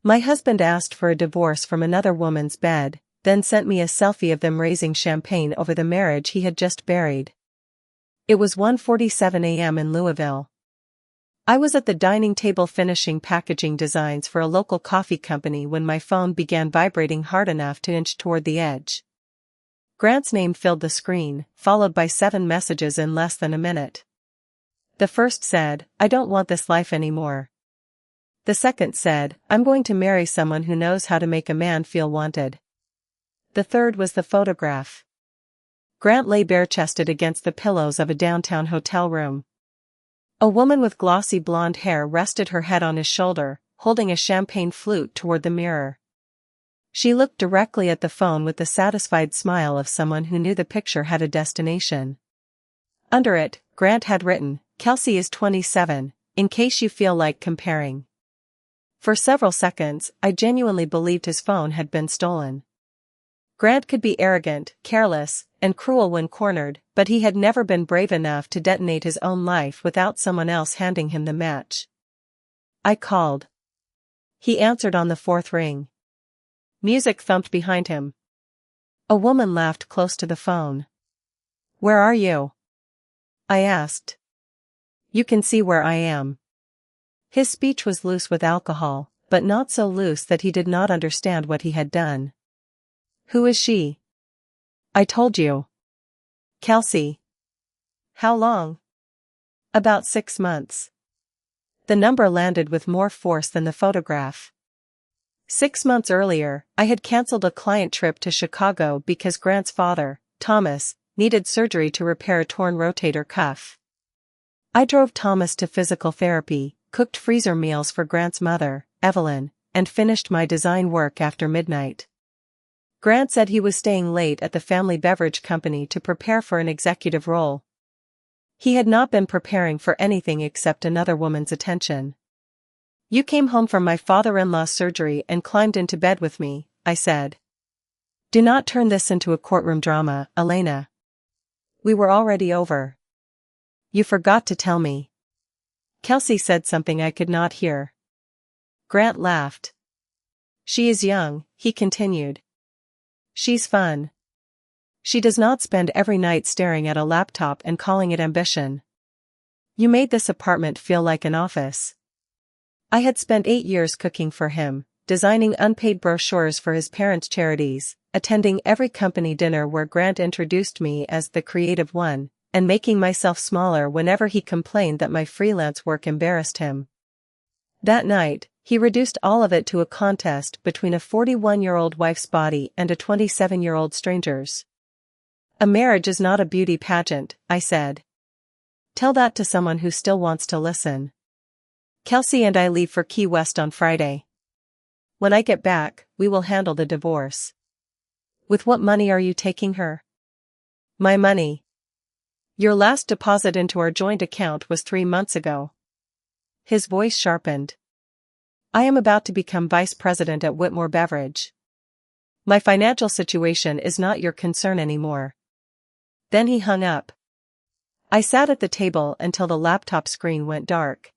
My husband asked for a divorce from another woman's bed, then sent me a selfie of them raising champagne over the marriage he had just buried. It was 1:47 a.m. in Louisville. I was at the dining table finishing packaging designs for a local coffee company when my phone began vibrating hard enough to inch toward the edge. Grant's name filled the screen, followed by 7 messages in less than a minute. The first said, "I don't want this life anymore." The second said, "I'm going to marry someone who knows how to make a man feel wanted." The third was the photograph. Grant lay bare-chested against the pillows of a downtown hotel room. A woman with glossy blonde hair rested her head on his shoulder, holding a champagne flute toward the mirror. She looked directly at the phone with the satisfied smile of someone who knew the picture had a destination. Under it, Grant had written, "Kelsey is 27, in case you feel like comparing." For several seconds, I genuinely believed his phone had been stolen. Grant could be arrogant, careless, and cruel when cornered, but he had never been brave enough to detonate his own life without someone else handing him the match. I called. He answered on the 4th ring. Music thumped behind him. A woman laughed close to the phone. "Where are you?" I asked. "You can see where I am." His speech was loose with alcohol, but not so loose that he did not understand what he had done. "Who is she?" "I told you. Kelsey." "How long?" "About 6 months." The number landed with more force than the photograph. 6 months earlier, I had canceled a client trip to Chicago because Grant's father, Thomas, needed surgery to repair a torn rotator cuff. I drove Thomas to physical therapy, cooked freezer meals for Grant's mother, Evelyn, and finished my design work after midnight. Grant said he was staying late at the family beverage company to prepare for an executive role. He had not been preparing for anything except another woman's attention. "You came home from my father-in-law's surgery and climbed into bed with me," I said. "Do not turn this into a courtroom drama, Elena. We were already over." "You forgot to tell me." Kelsey said something I could not hear. Grant laughed. "She is young," he continued. "She's fun. She does not spend every night staring at a laptop and calling it ambition. You made this apartment feel like an office." I had spent 8 years cooking for him, designing unpaid brochures for his parents' charities, attending every company dinner where Grant introduced me as the creative one, and making myself smaller whenever he complained that my freelance work embarrassed him. That night, he reduced all of it to a contest between a 41-year-old wife's body and a 27-year-old stranger's. "A marriage is not a beauty pageant," I said. "Tell that to someone who still wants to listen." Kelsey and I leave for Key West on Friday. When I get back, we will handle the divorce. "With what money are you taking her?" "My money. Your last deposit into our joint account was 3 months ago." His voice sharpened. "I am about to become vice president at Whitmore Beverage. My financial situation is not your concern anymore." Then he hung up. I sat at the table until the laptop screen went dark.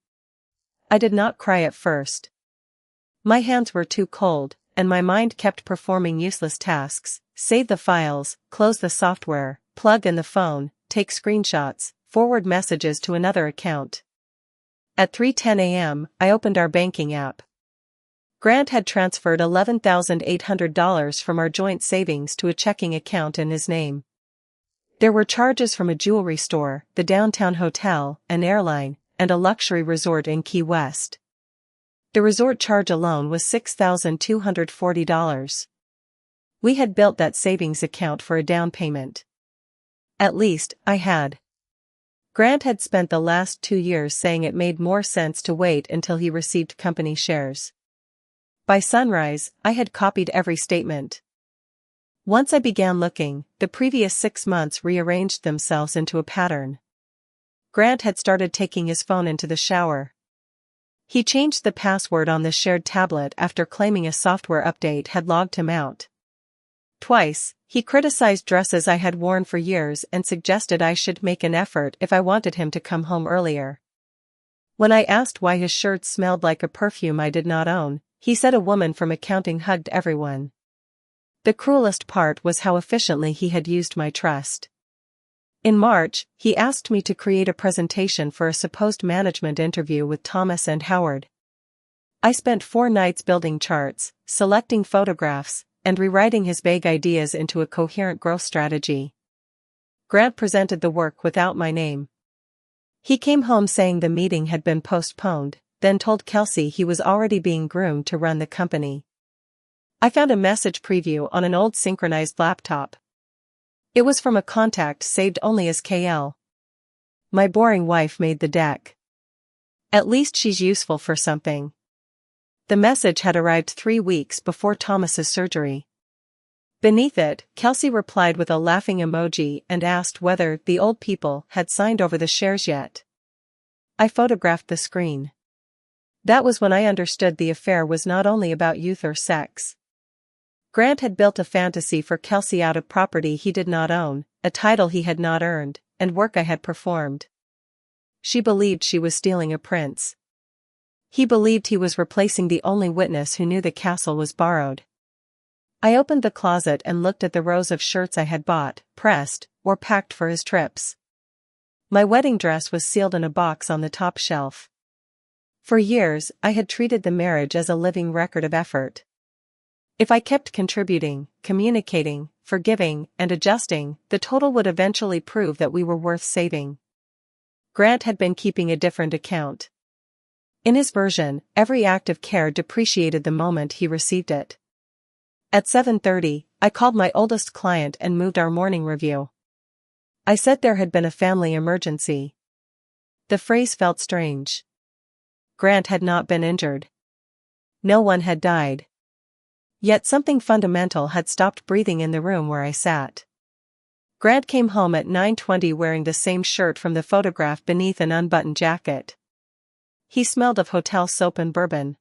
I did not cry at first. My hands were too cold, and my mind kept performing useless tasks: save the files, close the software, plug in the phone, take screenshots, forward messages to another account. At 3:10 a.m., I opened our banking app. Grant had transferred $11,800 from our joint savings to a checking account in his name. There were charges from a jewelry store, the downtown hotel, an airline, and a luxury resort in Key West. The resort charge alone was $6,240. We had built that savings account for a down payment. At least, I had. Grant had spent the last 2 years saying it made more sense to wait until he received company shares. By sunrise, I had copied every statement. Once I began looking, the previous 6 months rearranged themselves into a pattern. Grant had started taking his phone into the shower. He changed the password on the shared tablet after claiming a software update had logged him out. Twice, he criticized dresses I had worn for years and suggested I should make an effort if I wanted him to come home earlier. When I asked why his shirts smelled like a perfume I did not own, He said a woman from accounting hugged everyone. The cruelest part was how efficiently he had used my trust. In March, he asked me to create a presentation for a supposed management interview with Thomas and Howard. I spent 4 nights building charts, selecting photographs, and rewriting his vague ideas into a coherent growth strategy. Grant presented the work without my name. He came home saying the meeting had been postponed, then told Kelsey he was already being groomed to run the company. I found a message preview on an old synchronized laptop. It was from a contact saved only as KL. My boring wife made the deck. At least she's useful for something. The message had arrived 3 weeks before Thomas's surgery. Beneath it, Kelsey replied with a laughing emoji and asked whether the old people had signed over the shares yet. I photographed the screen. That was when I understood the affair was not only about youth or sex. Grant had built a fantasy for Kelsey out of property he did not own, a title he had not earned, and work I had performed. She believed she was stealing a prince. He believed he was replacing the only witness who knew the castle was borrowed. I opened the closet and looked at the rows of shirts I had bought, pressed, or packed for his trips. My wedding dress was sealed in a box on the top shelf. For years, I had treated the marriage as a living record of effort. If I kept contributing, communicating, forgiving, and adjusting, the total would eventually prove that we were worth saving. Grant had been keeping a different account. In his version, every act of care depreciated the moment he received it. At 7:30, I called my oldest client and moved our morning review. I said there had been a family emergency. The phrase felt strange. Grant had not been injured. No one had died. Yet something fundamental had stopped breathing in the room where I sat. Grant came home at 9:20 wearing the same shirt from the photograph beneath an unbuttoned jacket. He smelled of hotel soap and bourbon.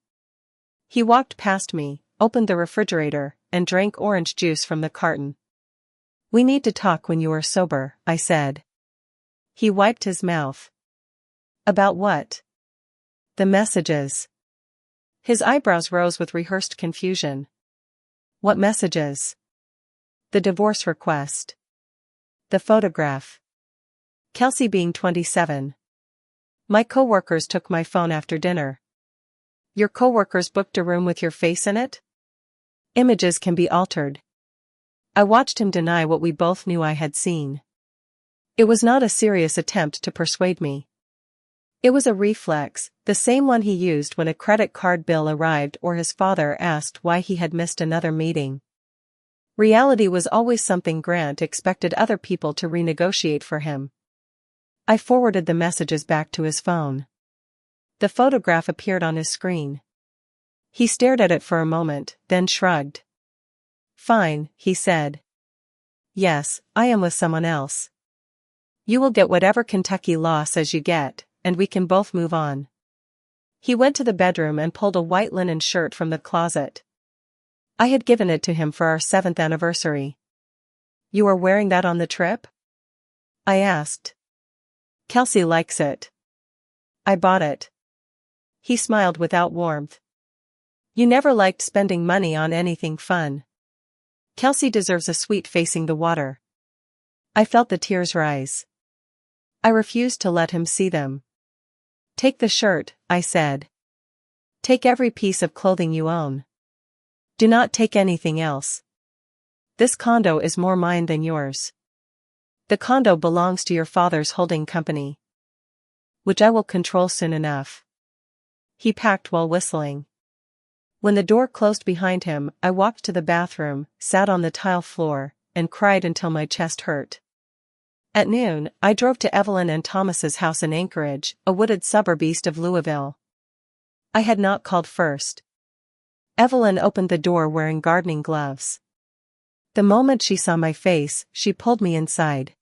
He walked past me, opened the refrigerator, and drank orange juice from the carton. "We need to talk when you are sober," I said. He wiped his mouth. "About what?" "The messages." His eyebrows rose with rehearsed confusion. "What messages?" "The divorce request. The photograph. Kelsey being 27. My coworkers took my phone after dinner." "Your coworkers booked a room with your face in it?" "Images can be altered." I watched him deny what we both knew I had seen. It was not a serious attempt to persuade me. It was a reflex, the same one he used when a credit card bill arrived or his father asked why he had missed another meeting. Reality was always something Grant expected other people to renegotiate for him. I forwarded the messages back to his phone. The photograph appeared on his screen. He stared at it for a moment, then shrugged. "Fine," he said. "Yes, I am with someone else. You will get whatever Kentucky law says you get, and we can both move on." He went to the bedroom and pulled a white linen shirt from the closet. I had given it to him for our 7th anniversary. "You are wearing that on the trip?" I asked. "Kelsey likes it. I bought it." He smiled without warmth. "You never liked spending money on anything fun. Kelsey deserves a suite facing the water." I felt the tears rise. I refused to let him see them. "Take the shirt," I said. "Take every piece of clothing you own. Do not take anything else. This condo is more mine than yours. The condo belongs to your father's holding company, which I will control soon enough." He packed while whistling. When the door closed behind him, I walked to the bathroom, sat on the tile floor, and cried until my chest hurt. At noon, I drove to Evelyn and Thomas's house in Anchorage, a wooded suburb east of Louisville. I had not called first. Evelyn opened the door wearing gardening gloves. The moment she saw my face, she pulled me inside.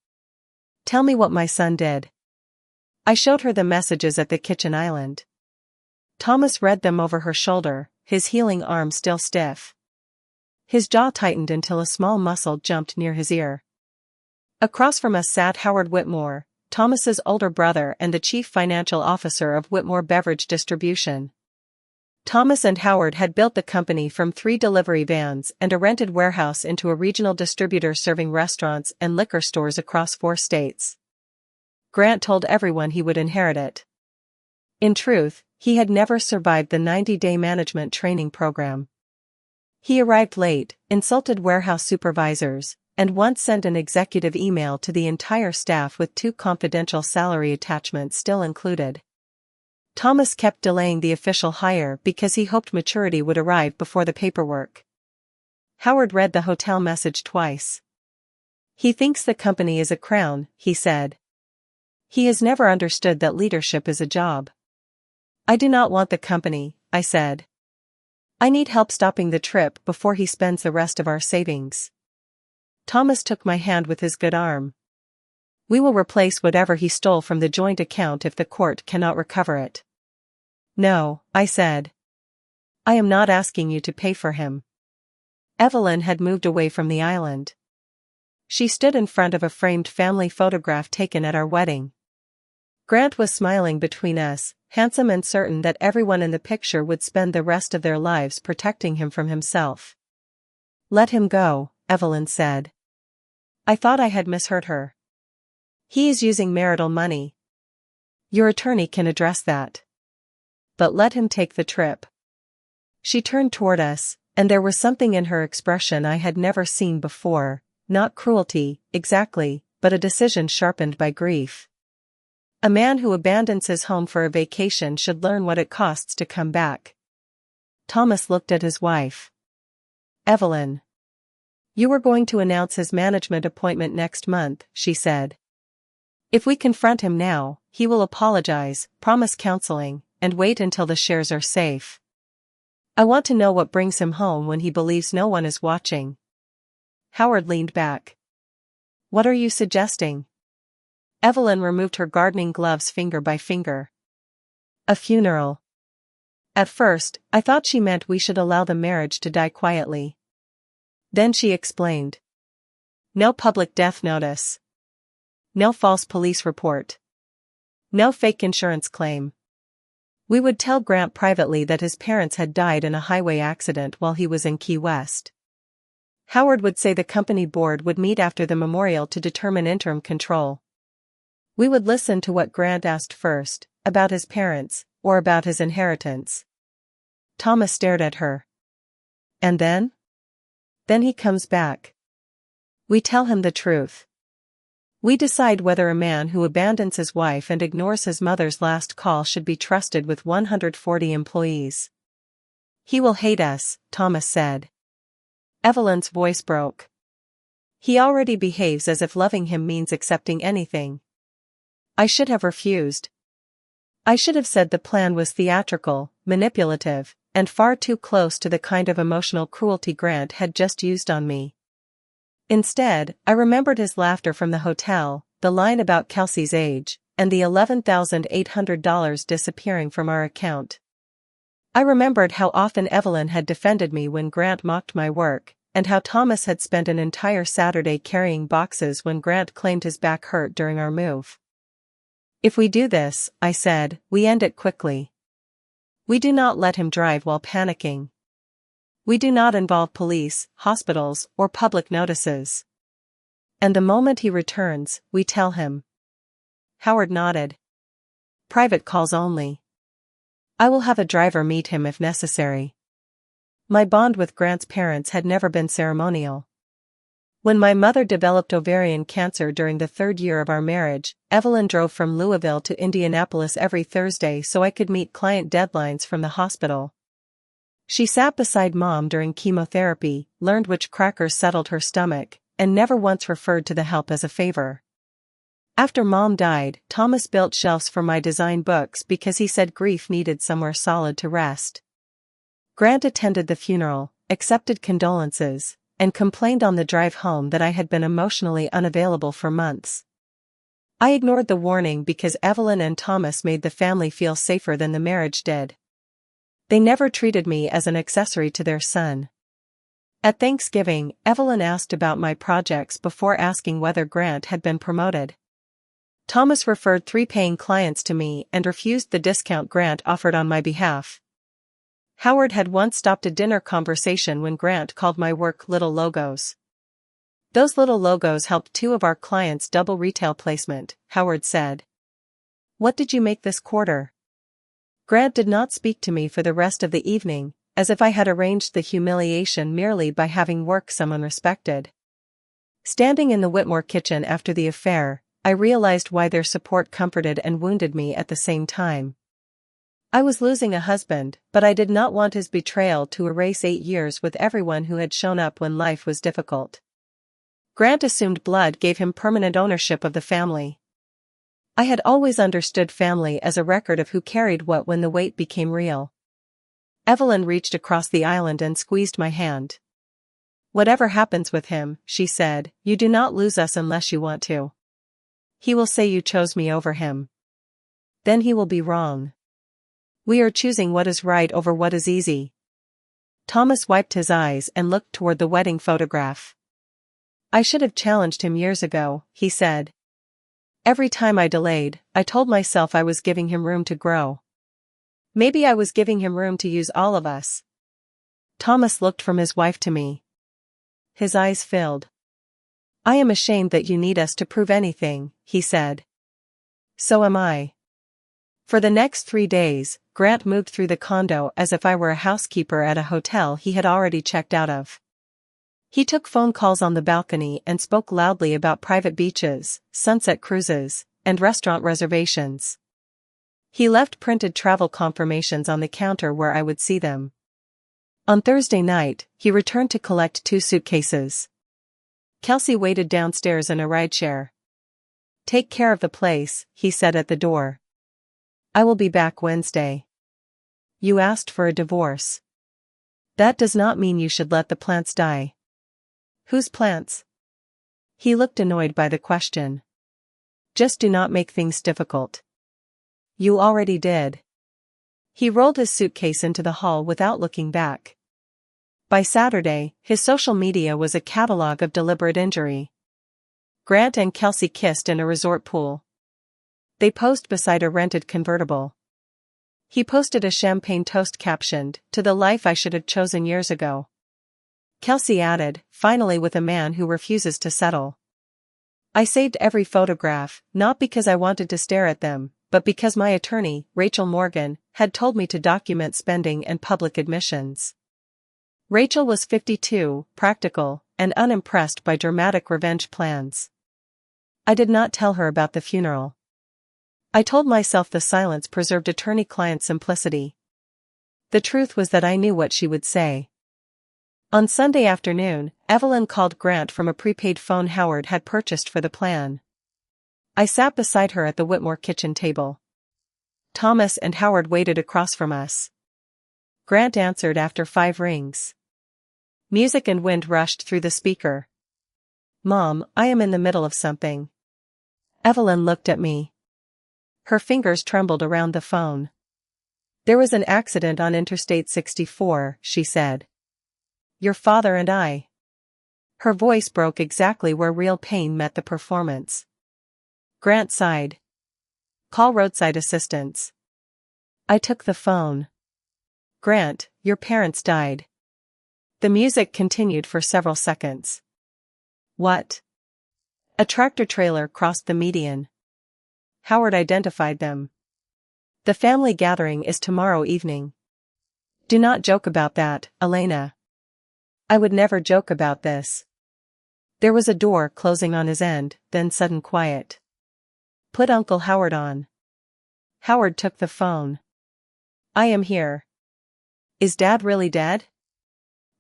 "Tell me what my son did." I showed her the messages at the kitchen island. Thomas read them over her shoulder, his healing arm still stiff. His jaw tightened until a small muscle jumped near his ear. Across from us sat Howard Whitmore, Thomas's older brother and the chief financial officer of Whitmore Beverage Distribution. Thomas and Howard had built the company from 3 delivery vans and a rented warehouse into a regional distributor serving restaurants and liquor stores across 4 states. Grant told everyone he would inherit it. In truth, he had never survived the 90-day management training program. He arrived late, insulted warehouse supervisors, and once sent an executive email to the entire staff with 2 confidential salary attachments still included. Thomas kept delaying the official hire because he hoped maturity would arrive before the paperwork. Howard read the hotel message twice. "He thinks the company is a crown," he said. "He has never understood that leadership is a job." "I do not want the company," I said. "I need help stopping the trip before he spends the rest of our savings." Thomas took my hand with his good arm. "We will replace whatever he stole from the joint account if the court cannot recover it." "No," I said. "I am not asking you to pay for him." Evelyn had moved away from the island. She stood in front of a framed family photograph taken at our wedding. Grant was smiling between us, handsome and certain that everyone in the picture would spend the rest of their lives protecting him from himself. "Let him go," Evelyn said. I thought I had misheard her. "He is using marital money. Your attorney can address that. But let him take the trip." She turned toward us, and there was something in her expression I had never seen before, not cruelty, exactly, but a decision sharpened by grief. A man who abandons his home for a vacation should learn what it costs to come back. Thomas looked at his wife. "Evelyn. You were going to announce his management appointment next month," she said. "If we confront him now, he will apologize, promise counseling, and wait until the shares are safe. I want to know what brings him home when he believes no one is watching." Howard leaned back. "What are you suggesting?" Evelyn removed her gardening gloves finger by finger. "A funeral." At first, I thought she meant we should allow the marriage to die quietly. Then she explained. "No public death notice. No false police report. No fake insurance claim. We would tell Grant privately that his parents had died in a highway accident while he was in Key West. Howard would say the company board would meet after the memorial to determine interim control. We would listen to what Grant asked first, about his parents, or about his inheritance." Thomas stared at her. "And then?" "Then he comes back. We tell him the truth. We decide whether a man who abandons his wife and ignores his mother's last call should be trusted with 140 employees." "He will hate us," Thomas said. Evelyn's voice broke. "He already behaves as if loving him means accepting anything." I should have refused. I should have said the plan was theatrical, manipulative, and far too close to the kind of emotional cruelty Grant had just used on me. Instead, I remembered his laughter from the hotel, the line about Kelsey's age, and the $11,800 disappearing from our account. I remembered how often Evelyn had defended me when Grant mocked my work, and how Thomas had spent an entire Saturday carrying boxes when Grant claimed his back hurt during our move. "If we do this," I said, "we end it quickly. We do not let him drive while panicking. We do not involve police, hospitals, or public notices. And the moment he returns, we tell him." Howard nodded. "Private calls only. I will have a driver meet him if necessary." My bond with Grant's parents had never been ceremonial. When my mother developed ovarian cancer during the 3rd year of our marriage, Evelyn drove from Louisville to Indianapolis every Thursday so I could meet client deadlines from the hospital. She sat beside Mom during chemotherapy, learned which crackers settled her stomach, and never once referred to the help as a favor. After Mom died, Thomas built shelves for my design books because he said grief needed somewhere solid to rest. Grant attended the funeral, accepted condolences, and complained on the drive home that I had been emotionally unavailable for months. I ignored the warning because Evelyn and Thomas made the family feel safer than the marriage did. They never treated me as an accessory to their son. At Thanksgiving, Evelyn asked about my projects before asking whether Grant had been promoted. Thomas referred 3 paying clients to me and refused the discount Grant offered on my behalf. Howard had once stopped a dinner conversation when Grant called my work little logos. Those little logos helped two of our clients double retail placement, Howard said. What did you make this quarter? Grant did not speak to me for the rest of the evening, as if I had arranged the humiliation merely by having work someone respected. Standing in the Whitmore kitchen after the affair, I realized why their support comforted and wounded me at the same time. I was losing a husband, but I did not want his betrayal to erase 8 years with everyone who had shown up when life was difficult. Grant assumed blood gave him permanent ownership of the family. I had always understood family as a record of who carried what when the weight became real. Evelyn reached across the island and squeezed my hand. Whatever happens with him, she said, you do not lose us unless you want to. He will say you chose me over him. Then he will be wrong. We are choosing what is right over what is easy. Thomas wiped his eyes and looked toward the wedding photograph. I should have challenged him years ago, he said. Every time I delayed, I told myself I was giving him room to grow. Maybe I was giving him room to use all of us. Thomas looked from his wife to me. His eyes filled. I am ashamed that you need us to prove anything, he said. So am I. For the next 3 days, Grant moved through the condo as if I were a housekeeper at a hotel he had already checked out of. He took phone calls on the balcony and spoke loudly about private beaches, sunset cruises, and restaurant reservations. He left printed travel confirmations on the counter where I would see them. On Thursday night, he returned to collect 2 suitcases. Kelsey waited downstairs in a rideshare. Take care of the place, he said at the door. I will be back Wednesday. You asked for a divorce. That does not mean you should let the plants die. Whose plants? He looked annoyed by the question. Just do not make things difficult. You already did. He rolled his suitcase into the hall without looking back. By Saturday, his social media was a catalog of deliberate injury. Grant and Kelsey kissed in a resort pool. They posed beside a rented convertible. He posted a champagne toast captioned, "To the life I should have chosen years ago." Kelsey added, "Finally with a man who refuses to settle." I saved every photograph, not because I wanted to stare at them, but because my attorney, Rachel Morgan, had told me to document spending and public admissions. Rachel was 52, practical, and unimpressed by dramatic revenge plans. I did not tell her about the funeral. I told myself the silence preserved attorney-client simplicity. The truth was that I knew what she would say. On Sunday afternoon, Evelyn called Grant from a prepaid phone Howard had purchased for the plan. I sat beside her at the Whitmore kitchen table. Thomas and Howard waited across from us. Grant answered after 5 rings. Music and wind rushed through the speaker. Mom, I am in the middle of something. Evelyn looked at me. Her fingers trembled around the phone. There was an accident on Interstate 64, she said. Your father and I. Her voice broke exactly where real pain met the performance. Grant sighed. Call roadside assistance. I took the phone. Grant, your parents died. The music continued for several seconds. What? A tractor trailer crossed the median. Howard identified them. The family gathering is tomorrow evening. Do not joke about that, Elena. I would never joke about this. There was a door closing on his end, then sudden quiet. Put Uncle Howard on. Howard took the phone. I am here. Is Dad really dead?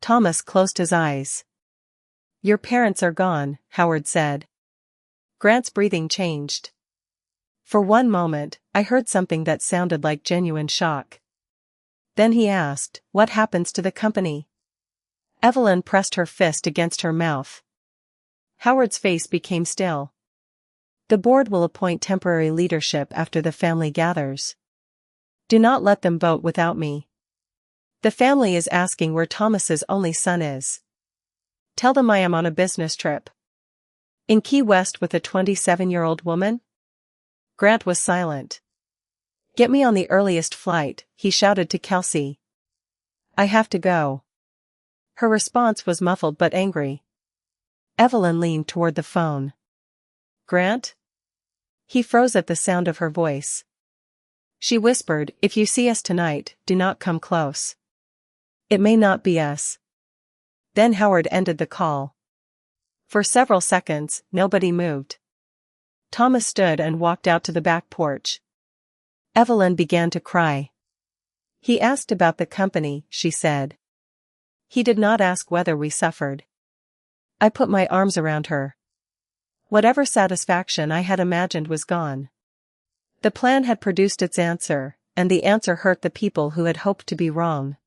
Thomas closed his eyes. Your parents are gone, Howard said. Grant's breathing changed. For one moment, I heard something that sounded like genuine shock. Then he asked, what happens to the company? Evelyn pressed her fist against her mouth. Howard's face became still. The board will appoint temporary leadership after the family gathers. Do not let them vote without me. The family is asking where Thomas's only son is. Tell them I am on a business trip. In Key West with a 27-year-old woman? Grant was silent. Get me on the earliest flight, he shouted to Kelsey. I have to go. Her response was muffled but angry. Evelyn leaned toward the phone. Grant? He froze at the sound of her voice. She whispered, if you see us tonight, do not come close. It may not be us. Then Howard ended the call. For several seconds, nobody moved. Thomas stood and walked out to the back porch. Evelyn began to cry. He asked about the company, she said. He did not ask whether we suffered. I put my arms around her. Whatever satisfaction I had imagined was gone. The plan had produced its answer, and the answer hurt the people who had hoped to be wrong.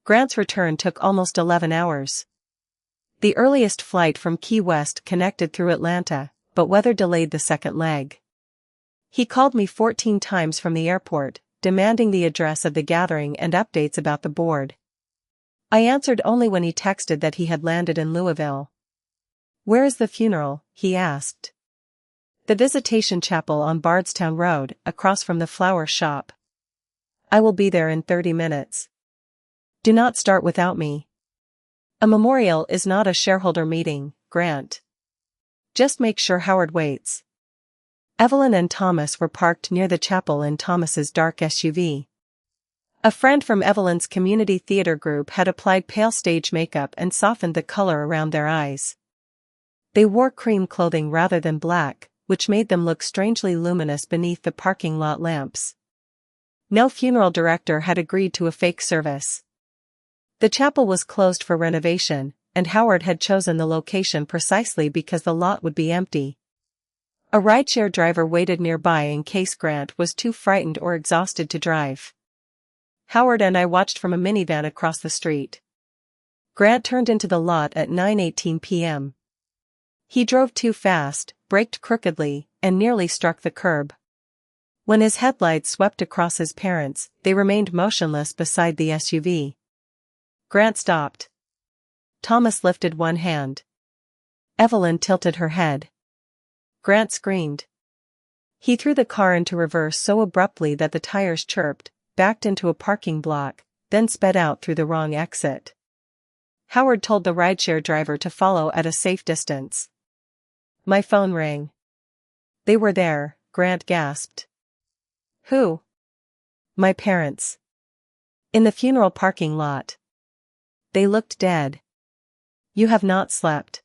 Grant's return took almost 11 hours. The earliest flight from Key West connected through Atlanta, but weather delayed the second leg. He called me 14 times from the airport, demanding the address of the gathering and updates about the board. I answered only when he texted that he had landed in Louisville. Where is the funeral? He asked. The Visitation Chapel on Bardstown Road, across from the flower shop. I will be there in 30 minutes. Do not start without me. A memorial is not a shareholder meeting, Grant. Just make sure Howard waits. Evelyn and Thomas were parked near the chapel in Thomas's dark SUV. A friend from Evelyn's community theater group had applied pale stage makeup and softened the color around their eyes. They wore cream clothing rather than black, which made them look strangely luminous beneath the parking lot lamps. No funeral director had agreed to a fake service. The chapel was closed for renovation, and Howard had chosen the location precisely because the lot would be empty. A rideshare driver waited nearby in case Grant was too frightened or exhausted to drive. Howard and I watched from a minivan across the street. Grant turned into the lot at 9:18 p.m. He drove too fast, braked crookedly, and nearly struck the curb. When his headlights swept across his parents, they remained motionless beside the SUV. Grant stopped. Thomas lifted one hand. Evelyn tilted her head. Grant screamed. He threw the car into reverse so abruptly that the tires chirped, backed into a parking block, then sped out through the wrong exit. Howard told the rideshare driver to follow at a safe distance. My phone rang. They were there, Grant gasped. Who? My parents. In the funeral parking lot. They looked dead. You have not slept.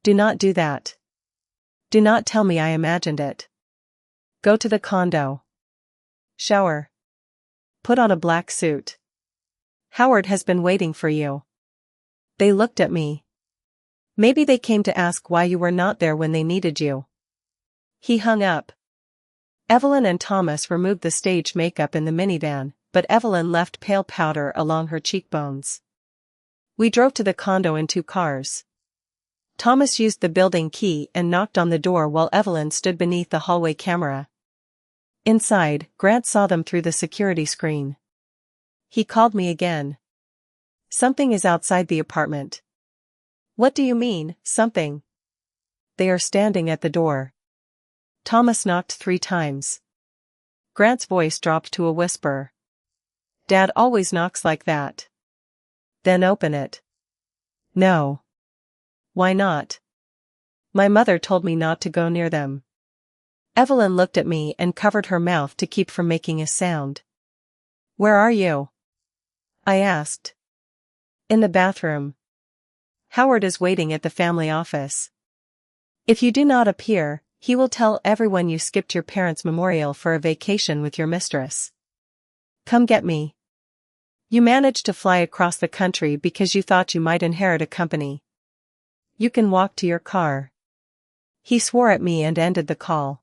Do not do that. Do not tell me I imagined it. Go to the condo. Shower. Put on a black suit. Howard has been waiting for you. They looked at me. Maybe they came to ask why you were not there when they needed you. He hung up. Evelyn and Thomas removed the stage makeup in the minivan, but Evelyn left pale powder along her cheekbones. We drove to the condo in 2 cars. Thomas used the building key and knocked on the door while Evelyn stood beneath the hallway camera. Inside, Grant saw them through the security screen. He called me again. Something is outside the apartment. What do you mean, something? They are standing at the door. Thomas knocked 3 times. Grant's voice dropped to a whisper. Dad always knocks like that. Then open it. No. Why not? My mother told me not to go near them. Evelyn looked at me and covered her mouth to keep from making a sound. Where are you? I asked. In the bathroom. Howard is waiting at the family office. If you do not appear, he will tell everyone you skipped your parents' memorial for a vacation with your mistress. Come get me. You managed to fly across the country because you thought you might inherit a company. You can walk to your car. He swore at me and ended the call.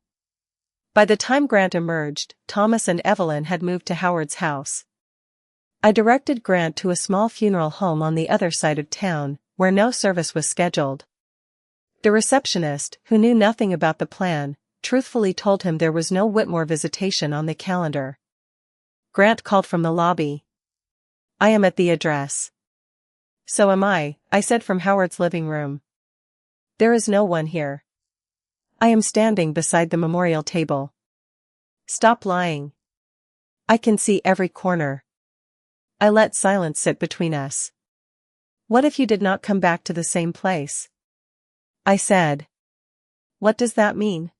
By the time Grant emerged, Thomas and Evelyn had moved to Howard's house. I directed Grant to a small funeral home on the other side of town, where no service was scheduled. The receptionist, who knew nothing about the plan, truthfully told him there was no Whitmore visitation on the calendar. Grant called from the lobby. I am at the address. So am I said from Howard's living room. There is no one here. I am standing beside the memorial table. Stop lying. I can see every corner. I let silence sit between us. What if you did not come back to the same place? I said. What does that mean?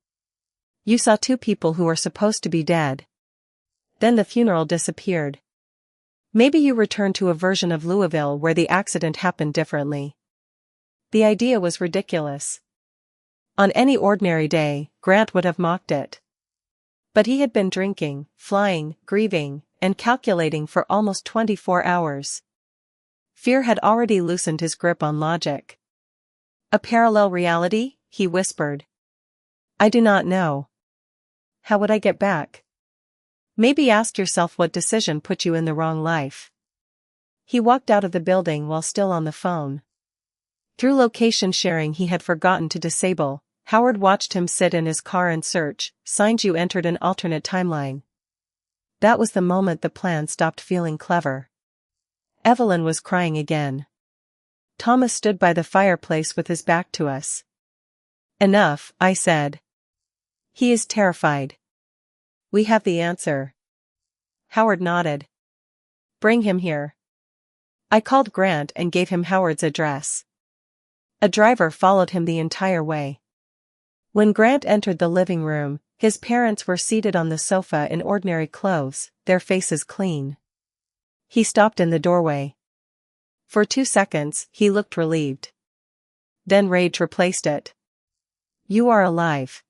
You saw two people who were supposed to be dead. Then the funeral disappeared. Maybe you returned to a version of Louisville where the accident happened differently. The idea was ridiculous. On any ordinary day, Grant would have mocked it. But he had been drinking, flying, grieving, and calculating for almost 24 hours. Fear had already loosened his grip on logic. A parallel reality? He whispered. I do not know. How would I get back? Maybe ask yourself what decision put you in the wrong life. He walked out of the building while still on the phone. Through location sharing he had forgotten to disable, Howard watched him sit in his car and search, signs you entered an alternate timeline. That was the moment the plan stopped feeling clever. Evelyn was crying again. Thomas stood by the fireplace with his back to us. Enough, I said. He is terrified. We have the answer. Howard nodded. Bring him here. I called Grant and gave him Howard's address. A driver followed him the entire way. When Grant entered the living room, his parents were seated on the sofa in ordinary clothes, their faces clean. He stopped in the doorway. For 2 seconds, he looked relieved. Then rage replaced it. You are alive.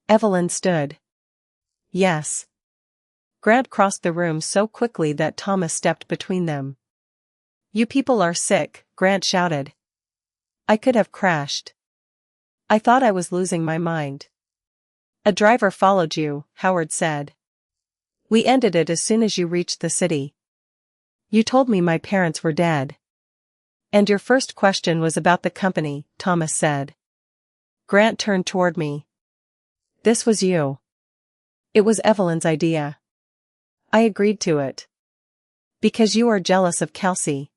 Evelyn stood. Yes. Grant crossed the room so quickly that Thomas stepped between them. You people are sick, Grant shouted. I could have crashed. I thought I was losing my mind. A driver followed you, Howard said. We ended it as soon as you reached the city. You told me my parents were dead. And your first question was about the company, Thomas said. Grant turned toward me. This was you. It was Evelyn's idea. I agreed to it. Because you are jealous of Kelsey.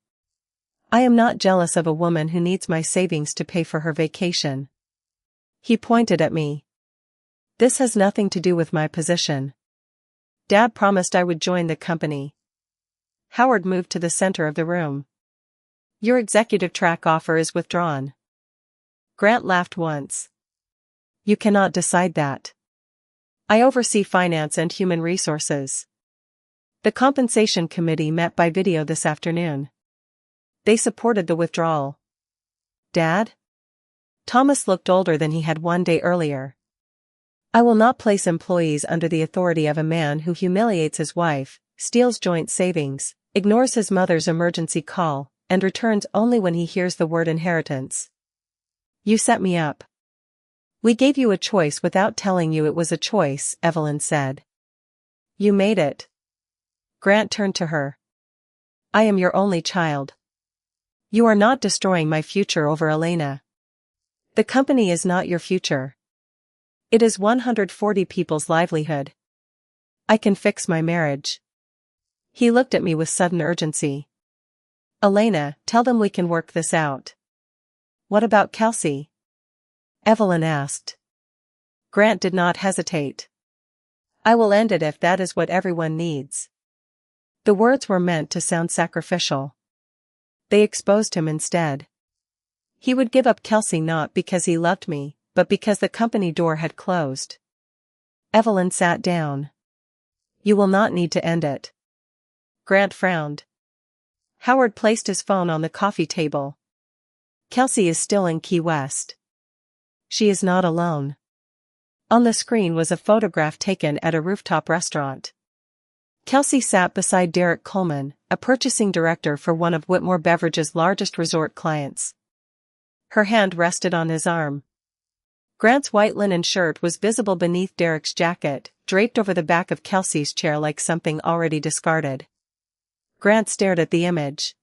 I am not jealous of a woman who needs my savings to pay for her vacation. He pointed at me. This has nothing to do with my position. Dad promised I would join the company. Howard moved to the center of the room. Your executive track offer is withdrawn. Grant laughed once. You cannot decide that. I oversee finance and human resources. The compensation committee met by video this afternoon. They supported the withdrawal. Dad? Thomas looked older than he had one day earlier. I will not place employees under the authority of a man who humiliates his wife, steals joint savings, ignores his mother's emergency call, and returns only when he hears the word inheritance. You set me up. We gave you a choice without telling you it was a choice, Evelyn said. You made it. Grant turned to her. I am your only child. You are not destroying my future over Elena. The company is not your future. It is 140 people's livelihood. I can fix my marriage. He looked at me with sudden urgency. Elena, tell them we can work this out. What about Kelsey? Evelyn asked. Grant did not hesitate. I will end it if that is what everyone needs. The words were meant to sound sacrificial. They exposed him instead. He would give up Kelsey not because he loved me, but because the company door had closed. Evelyn sat down. You will not need to end it. Grant frowned. Howard placed his phone on the coffee table. Kelsey is still in Key West. She is not alone. On the screen was a photograph taken at a rooftop restaurant. Kelsey sat beside Derek Coleman, a purchasing director for one of Whitmore Beverage's largest resort clients. Her hand rested on his arm. Grant's white linen shirt was visible beneath Derek's jacket, draped over the back of Kelsey's chair like something already discarded. Grant stared at the image.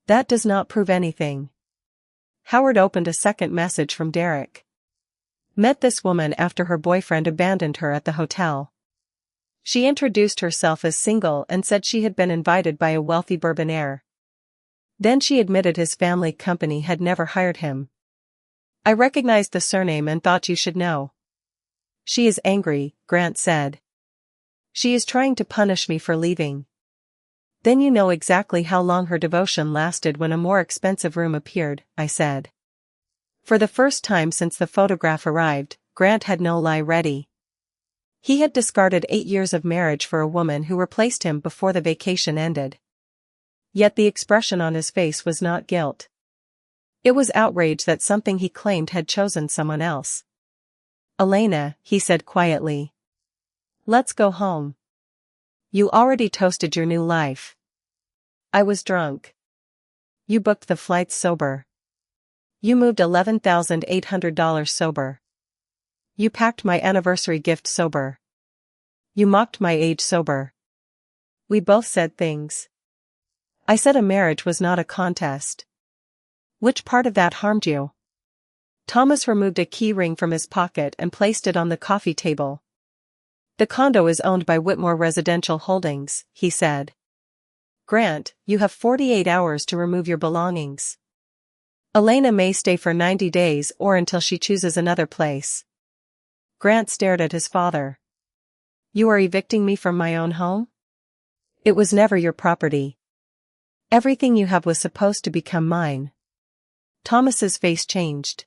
That does not prove anything. Howard opened a second message from Derek. Met this woman after her boyfriend abandoned her at the hotel. She introduced herself as single and said she had been invited by a wealthy Bourbonaire. Then she admitted his family company had never hired him. I recognized the surname and thought you should know. She is angry, Grant said. She is trying to punish me for leaving. Then you know exactly how long her devotion lasted when a more expensive room appeared, I said. For the first time since the photograph arrived, Grant had no lie ready. He had discarded 8 years of marriage for a woman who replaced him before the vacation ended. Yet the expression on his face was not guilt. It was outrage that something he claimed had chosen someone else. "Elena," he said quietly. "Let's go home. You already toasted your new life." I was drunk. You booked the flights sober. You moved $11,800 sober. You packed my anniversary gift sober. You mocked my age sober. We both said things. I said a marriage was not a contest. Which part of that harmed you? Thomas removed a key ring from his pocket and placed it on the coffee table. "The condo is owned by Whitmore Residential Holdings," he said. "Grant, you have 48 hours to remove your belongings. Elena may stay for 90 days or until she chooses another place." Grant stared at his father. "You are evicting me from my own home? It was never your property. Everything you have was supposed to become mine." Thomas's face changed.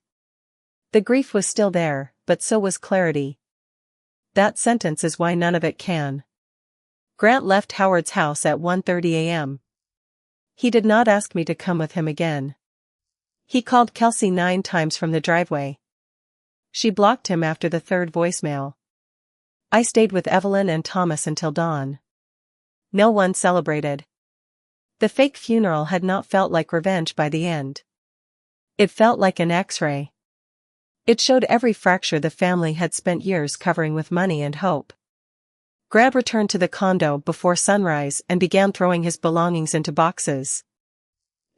The grief was still there, but so was clarity. "That sentence is why none of it can." Grant left Howard's house at 1:30 a.m. He did not ask me to come with him again. He called Kelsey 9 times from the driveway. She blocked him after the 3rd voicemail. I stayed with Evelyn and Thomas until dawn. No one celebrated. The fake funeral had not felt like revenge by the end. It felt like an X-ray. It showed every fracture the family had spent years covering with money and hope. Grant returned to the condo before sunrise and began throwing his belongings into boxes.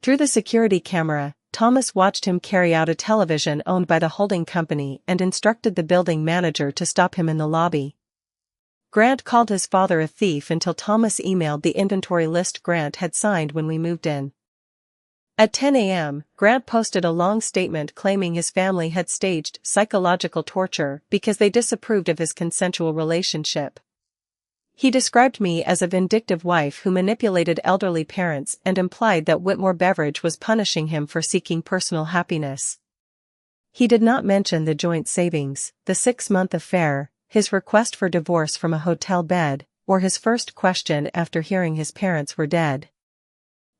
Through the security camera, Thomas watched him carry out a television owned by the holding company and instructed the building manager to stop him in the lobby. Grant called his father a thief until Thomas emailed the inventory list Grant had signed when we moved in. At 10 a.m., Grant posted a long statement claiming his family had staged psychological torture because they disapproved of his consensual relationship. He described me as a vindictive wife who manipulated elderly parents and implied that Whitmore Beverage was punishing him for seeking personal happiness. He did not mention the joint savings, the 6-month affair, his request for divorce from a hotel bed, or his first question after hearing his parents were dead.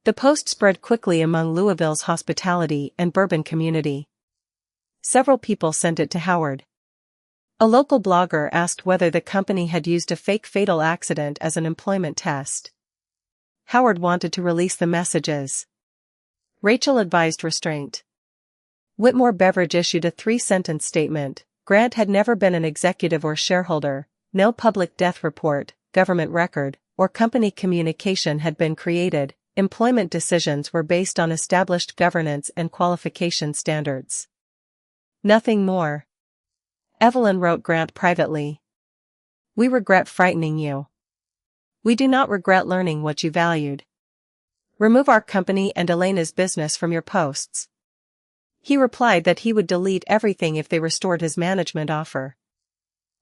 The post spread quickly among Louisville's hospitality and bourbon community. Several people sent it to Howard. A local blogger asked whether the company had used a fake fatal accident as an employment test. Howard wanted to release the messages. Rachel advised restraint. Whitmore Beverage issued a 3-sentence statement. Grant had never been an executive or shareholder, no public death report, government record, or company communication had been created. Employment decisions were based on established governance and qualification standards. Nothing more. Evelyn wrote Grant privately. "We regret frightening you. We do not regret learning what you valued. Remove our company and Elena's business from your posts." He replied that he would delete everything if they restored his management offer.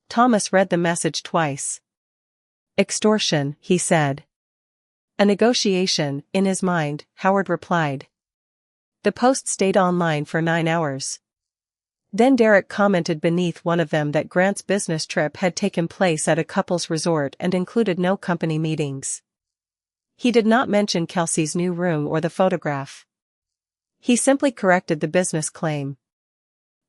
Thomas read the message twice. "Extortion," he said. "A negotiation," in his mind, Howard replied. The post stayed online for 9 hours. Then Derek commented beneath one of them that Grant's business trip had taken place at a couple's resort and included no company meetings. He did not mention Kelsey's new room or the photograph. He simply corrected the business claim.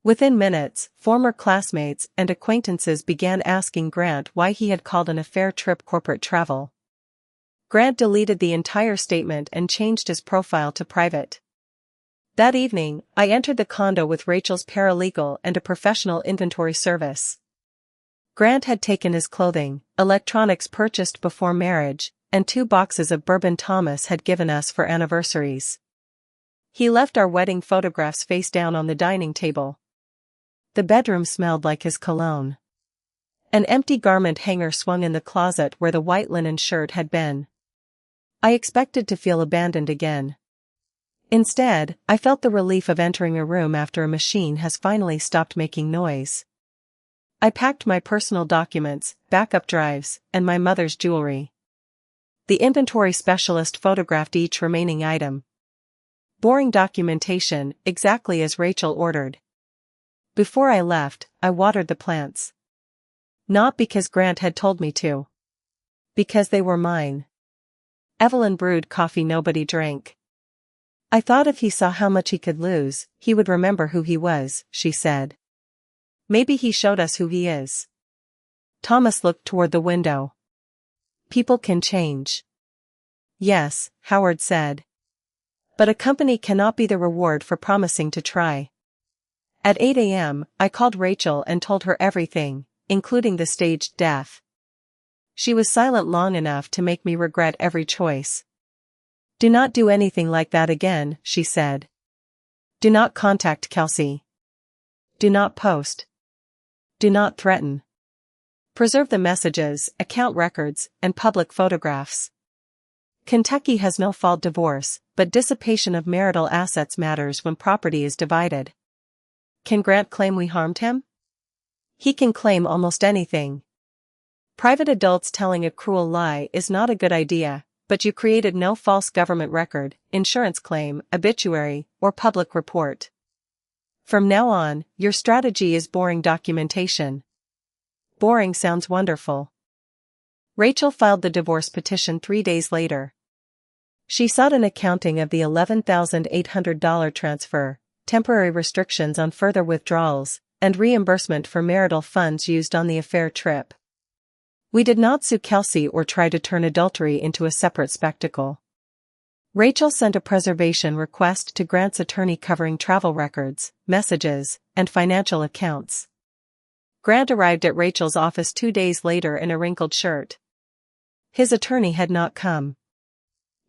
Within minutes, former classmates and acquaintances began asking Grant why he had called an affair trip corporate travel. Grant deleted the entire statement and changed his profile to private. That evening, I entered the condo with Rachel's paralegal and a professional inventory service. Grant had taken his clothing, electronics purchased before marriage, and 2 boxes of bourbon Thomas had given us for anniversaries. He left our wedding photographs face down on the dining table. The bedroom smelled like his cologne. An empty garment hanger swung in the closet where the white linen shirt had been. I expected to feel abandoned again. Instead, I felt the relief of entering a room after a machine has finally stopped making noise. I packed my personal documents, backup drives, and my mother's jewelry. The inventory specialist photographed each remaining item. Boring documentation, exactly as Rachel ordered. Before I left, I watered the plants. Not because Grant had told me to. Because they were mine. Evelyn brewed coffee nobody drank. I thought if he saw how much he could lose, he would remember who he was, she said. Maybe he showed us who he is. Thomas looked toward the window. People can change. Yes, Howard said. But a company cannot be the reward for promising to try. At 8 a.m., I called Rachel and told her everything, including the staged death. She was silent long enough to make me regret every choice. Do not do anything like that again, she said. Do not contact Kelsey. Do not post. Do not threaten. Preserve the messages, account records, and public photographs. Kentucky has no fault divorce, but dissipation of marital assets matters when property is divided. Can Grant claim we harmed him? He can claim almost anything. Private adults telling a cruel lie is not a good idea, but you created no false government record, insurance claim, obituary, or public report. From now on, your strategy is boring documentation. Boring sounds wonderful. Rachel filed the divorce petition 3 days later. She sought an accounting of the $11,800 transfer, temporary restrictions on further withdrawals, and reimbursement for marital funds used on the affair trip. We did not sue Kelsey or try to turn adultery into a separate spectacle. Rachel sent a preservation request to Grant's attorney covering travel records, messages, and financial accounts. Grant arrived at Rachel's office 2 days later in a wrinkled shirt. His attorney had not come.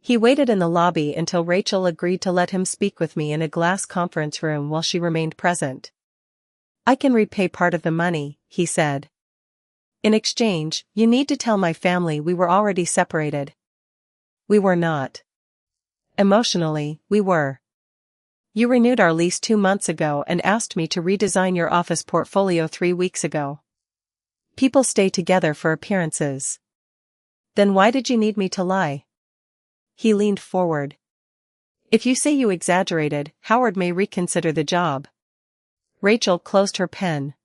He waited in the lobby until Rachel agreed to let him speak with me in a glass conference room while she remained present. I can repay part of the money, he said. In exchange, you need to tell my family we were already separated. We were not. Emotionally, we were. You renewed our lease 2 months ago and asked me to redesign your office portfolio 3 weeks ago. People stay together for appearances. Then why did you need me to lie? He leaned forward. If you say you exaggerated, Howard may reconsider the job. Rachel closed her pen.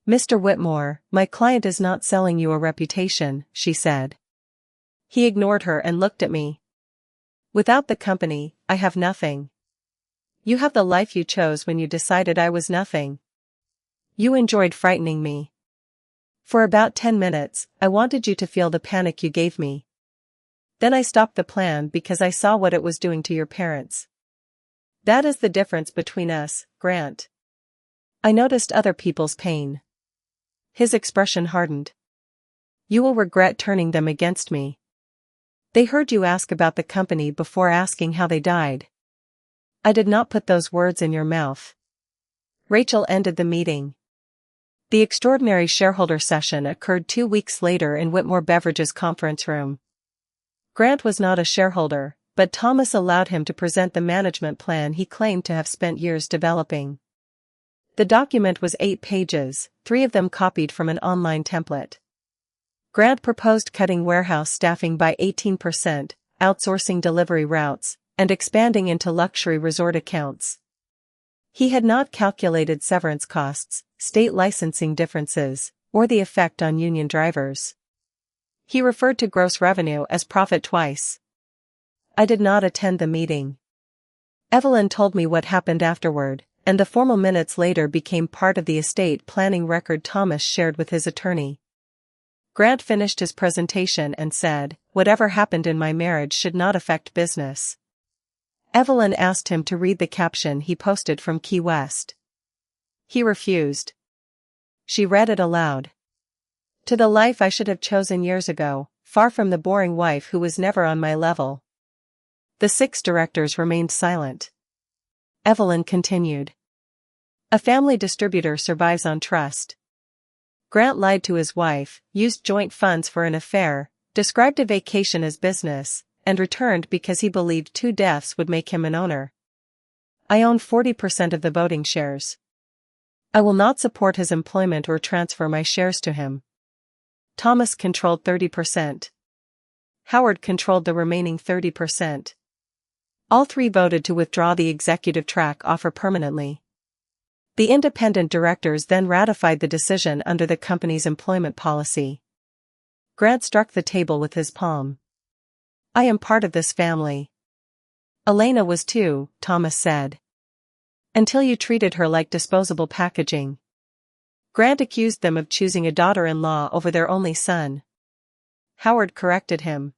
Mr. Whitmore, my client is not selling you a reputation, she said. He ignored her and looked at me. Without the company, I have nothing. You have the life you chose when you decided I was nothing. You enjoyed frightening me. For about 10 minutes, I wanted you to feel the panic you gave me. Then I stopped the plan because I saw what it was doing to your parents. That is the difference between us, Grant. I noticed other people's pain. His expression hardened. You will regret turning them against me. They heard you ask about the company before asking how they died. I did not put those words in your mouth. Rachel ended the meeting. The extraordinary shareholder session occurred 2 weeks later in Whitmore Beverage's conference room. Grant was not a shareholder, but Thomas allowed him to present the management plan he claimed to have spent years developing. The document was 8 pages, 3 of them copied from an online template. Grant proposed cutting warehouse staffing by 18%, outsourcing delivery routes, and expanding into luxury resort accounts. He had not calculated severance costs, state licensing differences, or the effect on union drivers. He referred to gross revenue as profit twice. I did not attend the meeting. Evelyn told me what happened afterward, and the formal minutes later became part of the estate planning record Thomas shared with his attorney. Grant finished his presentation and said, "Whatever happened in my marriage should not affect business." Evelyn asked him to read the caption he posted from Key West. He refused. She read it aloud. To the life I should have chosen years ago, far from the boring wife who was never on my level. The 6 directors remained silent. Evelyn continued. A family distributor survives on trust. Grant lied to his wife, used joint funds for an affair, described a vacation as business, and returned because he believed 2 deaths would make him an owner. I own 40% of the voting shares. I will not support his employment or transfer my shares to him. Thomas controlled 30%. Howard controlled the remaining 30%. All three voted to withdraw the executive track offer permanently. The independent directors then ratified the decision under the company's employment policy. Grant struck the table with his palm. "I am part of this family." Elena was too, Thomas said. "Until you treated her like disposable packaging." Grant accused them of choosing a daughter-in-law over their only son. Howard corrected him.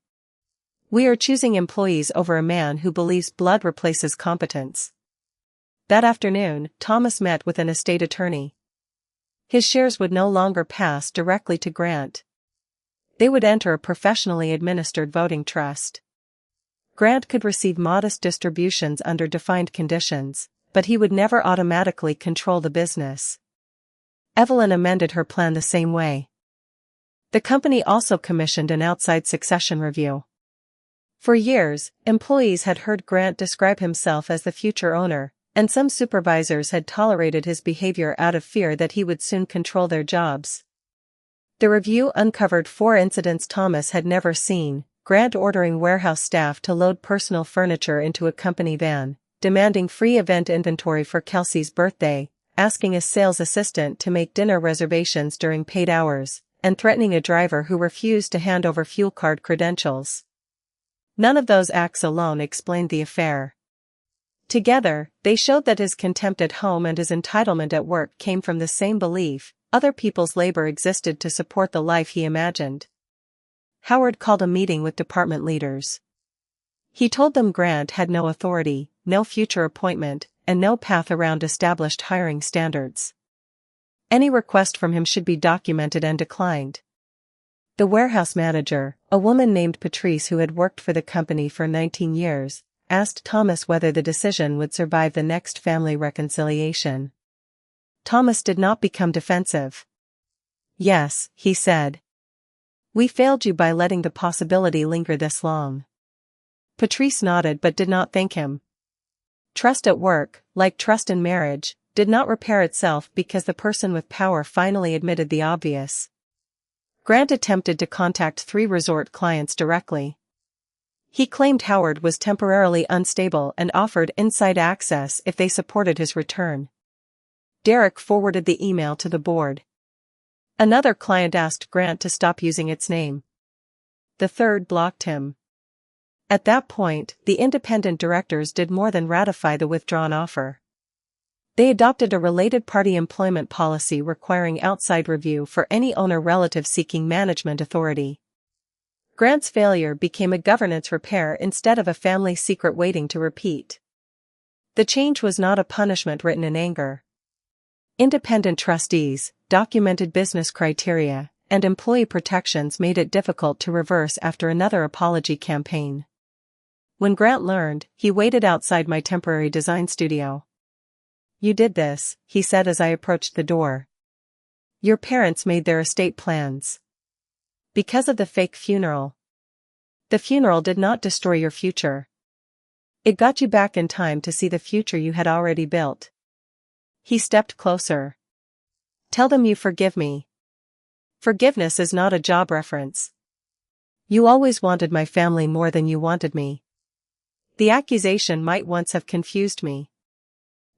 "We are choosing employees over a man who believes blood replaces competence." That afternoon, Thomas met with an estate attorney. His shares would no longer pass directly to Grant. They would enter a professionally administered voting trust. Grant could receive modest distributions under defined conditions, but he would never automatically control the business. Evelyn amended her plan the same way. The company also commissioned an outside succession review. For years, employees had heard Grant describe himself as the future owner, and some supervisors had tolerated his behavior out of fear that he would soon control their jobs. The review uncovered 4 incidents Thomas had never seen: Grant ordering warehouse staff to load personal furniture into a company van, demanding free event inventory for Kelsey's birthday, asking a sales assistant to make dinner reservations during paid hours, and threatening a driver who refused to hand over fuel card credentials. None of those acts alone explained the affair. Together, they showed that his contempt at home and his entitlement at work came from the same belief: other people's labor existed to support the life he imagined. Howard called a meeting with department leaders. He told them Grant had no authority, no future appointment, and no path around established hiring standards. Any request from him should be documented and declined. The warehouse manager, a woman named Patrice who had worked for the company for 19 years, asked Thomas whether the decision would survive the next family reconciliation. Thomas did not become defensive. "Yes," he said. "We failed you by letting the possibility linger this long." Patrice nodded but did not thank him. Trust at work, like trust in marriage, did not repair itself because the person with power finally admitted the obvious. Grant attempted to contact 3 resort clients directly. He claimed Howard was temporarily unstable and offered inside access if they supported his return. Derek forwarded the email to the board. Another client asked Grant to stop using its name. The third blocked him. At that point, the independent directors did more than ratify the withdrawn offer. They adopted a related party employment policy requiring outside review for any owner relative seeking management authority. Grant's failure became a governance repair instead of a family secret waiting to repeat. The change was not a punishment written in anger. Independent trustees, documented business criteria, and employee protections made it difficult to reverse after another apology campaign. When Grant learned, he waited outside my temporary design studio. "You did this," he said as I approached the door. "Your parents made their estate plans. Because of the fake funeral. The funeral did not destroy your future. It got you back in time to see the future you had already built." He stepped closer. "Tell them you forgive me. Forgiveness is not a job reference. You always wanted my family more than you wanted me. The accusation might once have confused me.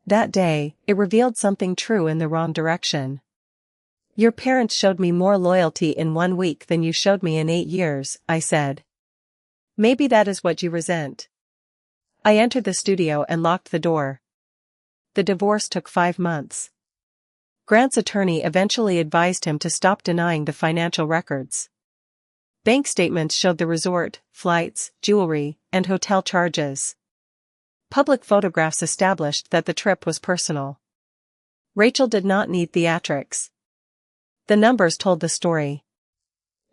That day, it revealed something true in the wrong direction. Your parents showed me more loyalty in 1 week than you showed me in 8 years, I said. Maybe that is what you resent." I entered the studio and locked the door. The divorce took 5 months. Grant's attorney eventually advised him to stop denying the financial records. Bank statements showed the resort, flights, jewelry, and hotel charges. Public photographs established that the trip was personal. Rachel did not need theatrics. The numbers told the story.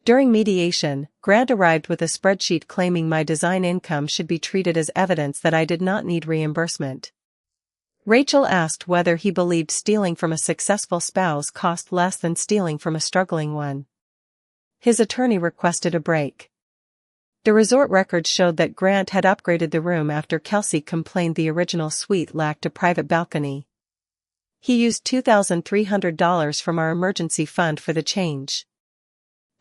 During mediation, Grant arrived with a spreadsheet claiming my design income should be treated as evidence that I did not need reimbursement. Rachel asked whether he believed stealing from a successful spouse cost less than stealing from a struggling one. His attorney requested a break. The resort records showed that Grant had upgraded the room after Kelsey complained the original suite lacked a private balcony. He used $2,300 from our emergency fund for the change.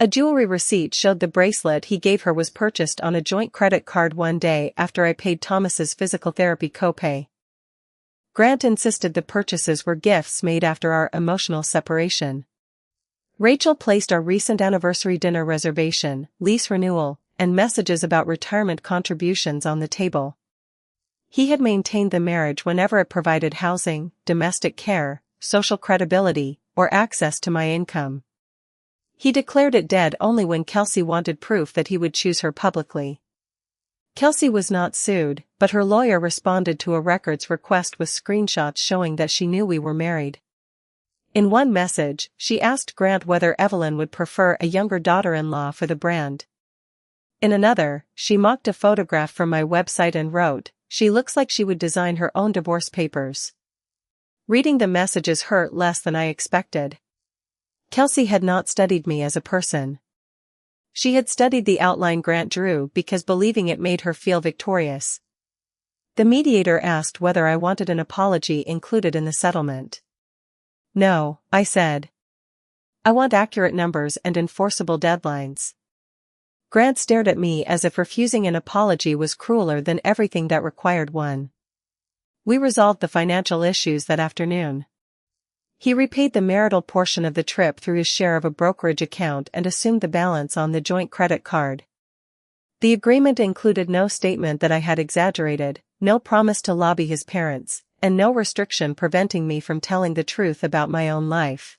A jewelry receipt showed the bracelet he gave her was purchased on a joint credit card one day after I paid Thomas's physical therapy copay. Grant insisted the purchases were gifts made after our emotional separation. Rachel placed our recent anniversary dinner reservation, lease renewal, and messages about retirement contributions on the table. He had maintained the marriage whenever it provided housing, domestic care, social credibility, or access to my income. He declared it dead only when Kelsey wanted proof that he would choose her publicly. Kelsey was not sued, but her lawyer responded to a records request with screenshots showing that she knew we were married. In one message, she asked Grant whether Evelyn would prefer a younger daughter-in-law for the brand. In another, she mocked a photograph from my website and wrote, "She looks like she would design her own divorce papers." Reading the messages hurt less than I expected. Kelsey had not studied me as a person. She had studied the outline Grant drew because believing it made her feel victorious. The mediator asked whether I wanted an apology included in the settlement. "No," I said. "I want accurate numbers and enforceable deadlines." Grant stared at me as if refusing an apology was crueler than everything that required one. We resolved the financial issues that afternoon. He repaid the marital portion of the trip through his share of a brokerage account and assumed the balance on the joint credit card. The agreement included no statement that I had exaggerated, no promise to lobby his parents, and no restriction preventing me from telling the truth about my own life.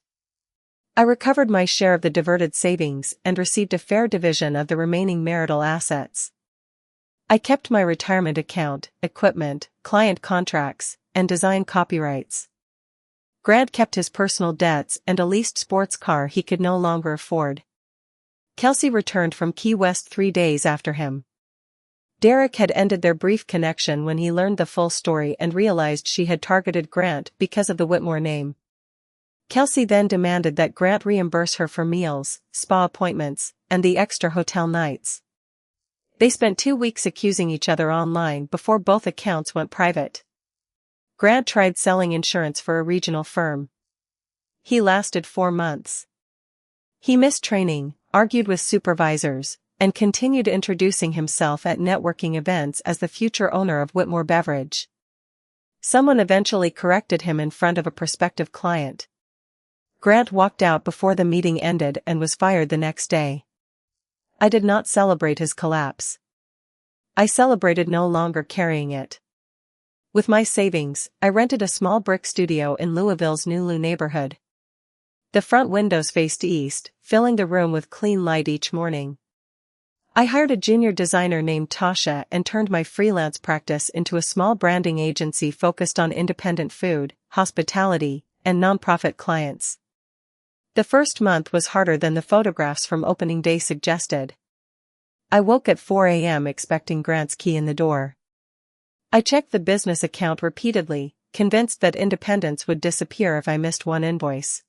I recovered my share of the diverted savings and received a fair division of the remaining marital assets. I kept my retirement account, equipment, client contracts, and design copyrights. Grant kept his personal debts and a leased sports car he could no longer afford. Kelsey returned from Key West 3 days after him. Derek had ended their brief connection when he learned the full story and realized she had targeted Grant because of the Whitmore name. Kelsey then demanded that Grant reimburse her for meals, spa appointments, and the extra hotel nights. They spent 2 weeks accusing each other online before both accounts went private. Grant tried selling insurance for a regional firm. He lasted 4 months. He missed training, argued with supervisors, and continued introducing himself at networking events as the future owner of Whitmore Beverage. Someone eventually corrected him in front of a prospective client. Grant walked out before the meeting ended and was fired the next day. I did not celebrate his collapse. I celebrated no longer carrying it. With my savings, I rented a small brick studio in Louisville's Nulu neighborhood. The front windows faced east, filling the room with clean light each morning. I hired a junior designer named Tasha and turned my freelance practice into a small branding agency focused on independent food, hospitality, and nonprofit clients. The first month was harder than the photographs from opening day suggested. I woke at 4 a.m. expecting Grant's key in the door. I checked the business account repeatedly, convinced that independence would disappear if I missed one invoice.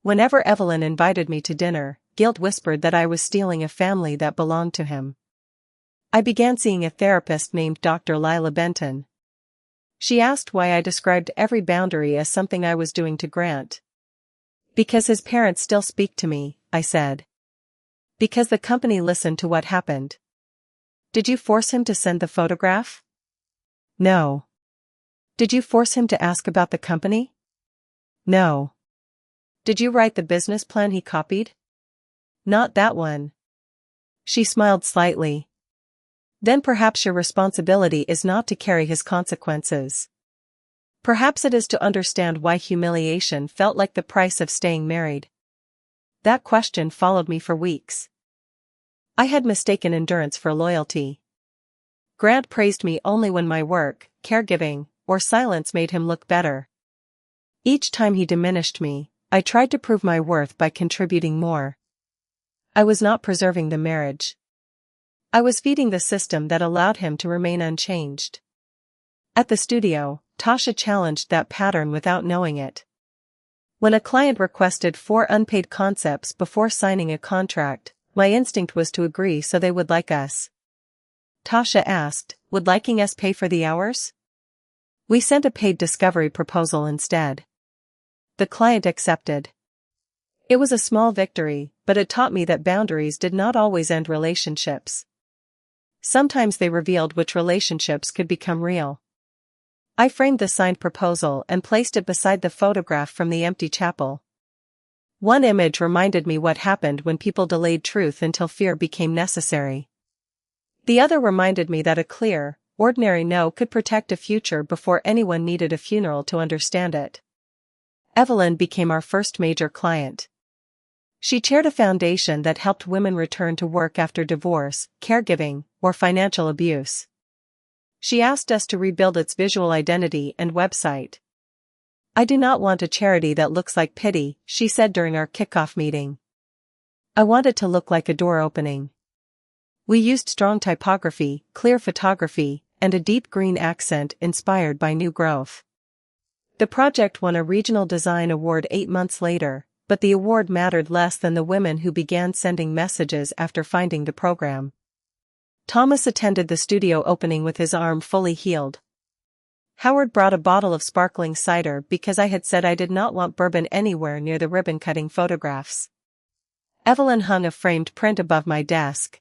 Whenever Evelyn invited me to dinner, guilt whispered that I was stealing a family that belonged to him. I began seeing a therapist named Dr. Lila Benton. She asked why I described every boundary as something I was doing to Grant. "Because his parents still speak to me," I said. "Because the company listened to what happened." "Did you force him to send the photograph?" "No." "Did you force him to ask about the company?" "No." "Did you write the business plan he copied?" "Not that one." She smiled slightly. "Then perhaps your responsibility is not to carry his consequences. Perhaps it is to understand why humiliation felt like the price of staying married." That question followed me for weeks. I had mistaken endurance for loyalty. Grant praised me only when my work, caregiving, or silence made him look better. Each time he diminished me, I tried to prove my worth by contributing more. I was not preserving the marriage. I was feeding the system that allowed him to remain unchanged. At the studio, Tasha challenged that pattern without knowing it. When a client requested 4 unpaid concepts before signing a contract, my instinct was to agree so they would like us. Tasha asked, "Would liking us pay for the hours?" We sent a paid discovery proposal instead. The client accepted. It was a small victory, but it taught me that boundaries did not always end relationships. Sometimes they revealed which relationships could become real. I framed the signed proposal and placed it beside the photograph from the empty chapel. One image reminded me what happened when people delayed truth until fear became necessary. The other reminded me that a clear, ordinary no could protect a future before anyone needed a funeral to understand it. Evelyn became our first major client. She chaired a foundation that helped women return to work after divorce, caregiving, or financial abuse. She asked us to rebuild its visual identity and website. "I do not want a charity that looks like pity," she said during our kickoff meeting. "I want it to look like a door opening." We used strong typography, clear photography, and a deep green accent inspired by new growth. The project won a regional design award 8 months later, but the award mattered less than the women who began sending messages after finding the program. Thomas attended the studio opening with his arm fully healed. Howard brought a bottle of sparkling cider because I had said I did not want bourbon anywhere near the ribbon-cutting photographs. Evelyn hung a framed print above my desk.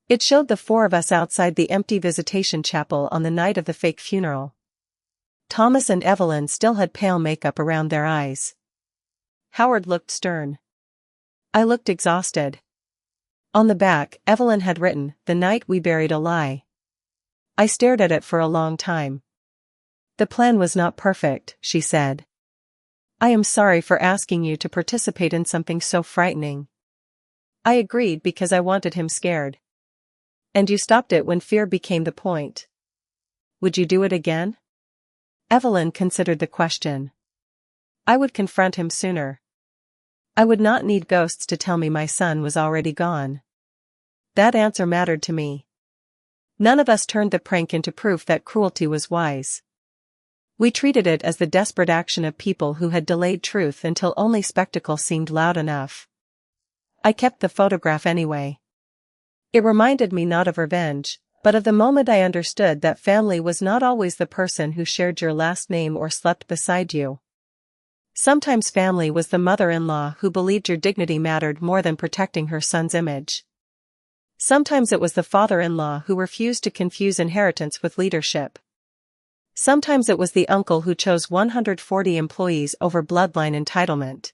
It showed the 4 of us outside the empty visitation chapel on the night of the fake funeral. Thomas and Evelyn still had pale makeup around their eyes. Howard looked stern. I looked exhausted. On the back, Evelyn had written, "The night we buried a lie." I stared at it for a long time. "The plan was not perfect," she said. "I am sorry for asking you to participate in something so frightening." I agreed because I wanted him scared. "And you stopped it when fear became the point. Would you do it again?" Evelyn considered the question. "I would confront him sooner. I would not need ghosts to tell me my son was already gone." That answer mattered to me. None of us turned the prank into proof that cruelty was wise. We treated it as the desperate action of people who had delayed truth until only spectacle seemed loud enough. I kept the photograph anyway. It reminded me not of revenge, but of the moment I understood that family was not always the person who shared your last name or slept beside you. Sometimes family was the mother-in-law who believed your dignity mattered more than protecting her son's image. Sometimes it was the father-in-law who refused to confuse inheritance with leadership. Sometimes it was the uncle who chose 140 employees over bloodline entitlement.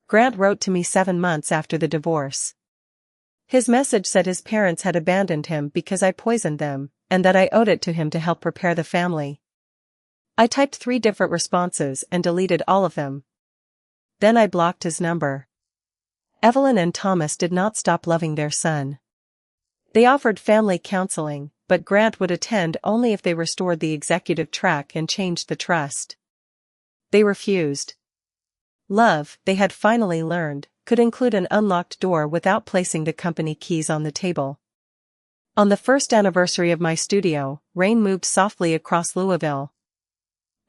Grant wrote to me 7 months after the divorce. His message said his parents had abandoned him because I poisoned them, and that I owed it to him to help prepare the family. I typed 3 different responses and deleted all of them. Then I blocked his number. Evelyn and Thomas did not stop loving their son. They offered family counseling, but Grant would attend only if they restored the executive track and changed the trust. They refused. Love, they had finally learned, could include an unlocked door without placing the company keys on the table. On the first anniversary of my studio, rain moved softly across Louisville.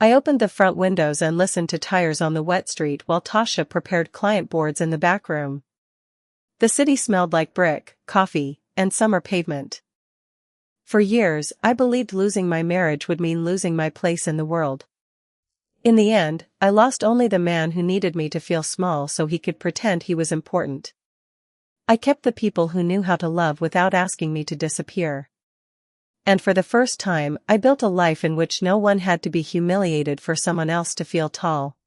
I opened the front windows and listened to tires on the wet street while Tasha prepared client boards in the back room. The city smelled like brick, coffee, and summer pavement. For years, I believed losing my marriage would mean losing my place in the world. In the end, I lost only the man who needed me to feel small so he could pretend he was important. I kept the people who knew how to love without asking me to disappear. And for the first time, I built a life in which no one had to be humiliated for someone else to feel tall.